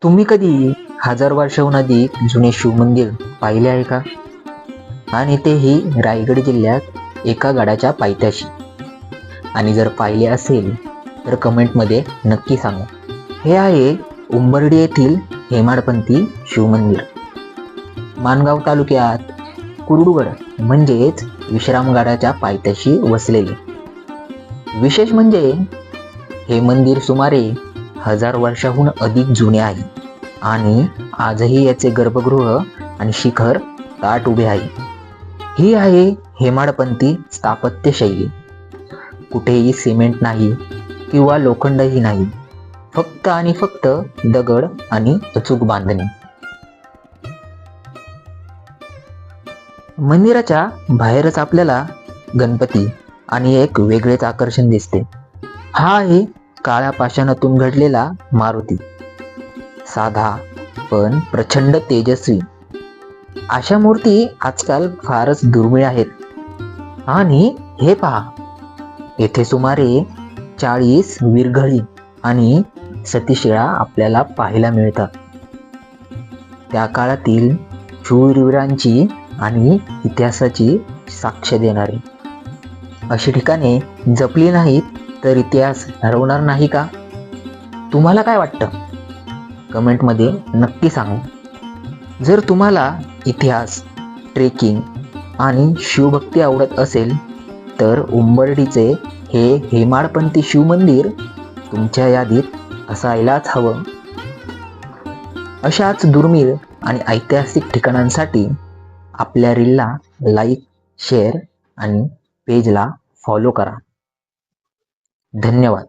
तुम्ही कधी 1000 वर्षाहून अधिक जुने शिवमंदिर पाहिले आहे का? आणि तेही रायगड जिल्ह्यात एका गडाच्या पायथ्याशी. आणि जर पाहिले असेल तर कमेंटमध्ये नक्की सांगा. हे आहे उंबर्डी येथील हेमाडपंथी शिवमंदिर. माणगाव तालुक्यात कुर्डुगड म्हणजेच विश्रामगडाच्या पायथ्याशी वसलेले. विशेष म्हणजे हे मंदिर सुमारे 1000 वर्षाहून अधिक जुने आहे आणि आजही याचे गर्भगृह आणि शिखर ताठ उभे आहे. ही आहे हेमाडपंथी स्थापत्य शैली. कुठेही सिमेंट नाही किंवा लोखंडही नाही, फक्त आणि फक्त दगड आणि अचूक बांधणी. मंदिराच्या बाहेरच आपल्याला गणपती आणि एक वेगळेच आकर्षण दिसते. हा आहे काळ्या पाषाणातून घडलेला मारुती. साधा पण प्रचंड तेजस्वी. अशा मूर्ती आजकाल फारच दुर्मिळ आहेत. आणि हे पहा, येथे सुमारे 40 विरघळी आणि सतीशिळा आपल्याला पाहायला मिळतात. त्या काळातील शूरवीरांची आणि इतिहासाची साक्ष देणारी अशी ठिकाणे जपली नाहीत तर इतिहास हरवणार नाही का? तुम्हाला काय वाटतं? कमेंटमध्ये नक्की सांगा. जर तुम्हाला इतिहास, ट्रेकिंग आणि शिवभक्ती आवडत असेल तर उंबर्डीचे हे हेमाडपंथी शिवमंदिर तुमच्या यादीत असायलाच हवं. अशाच दुर्मिळ आणि ऐतिहासिक ठिकाणांसाठी आपल्या रीलला लाईक, शेअर आणि पेजला फॉलो करा. धन्यवाद.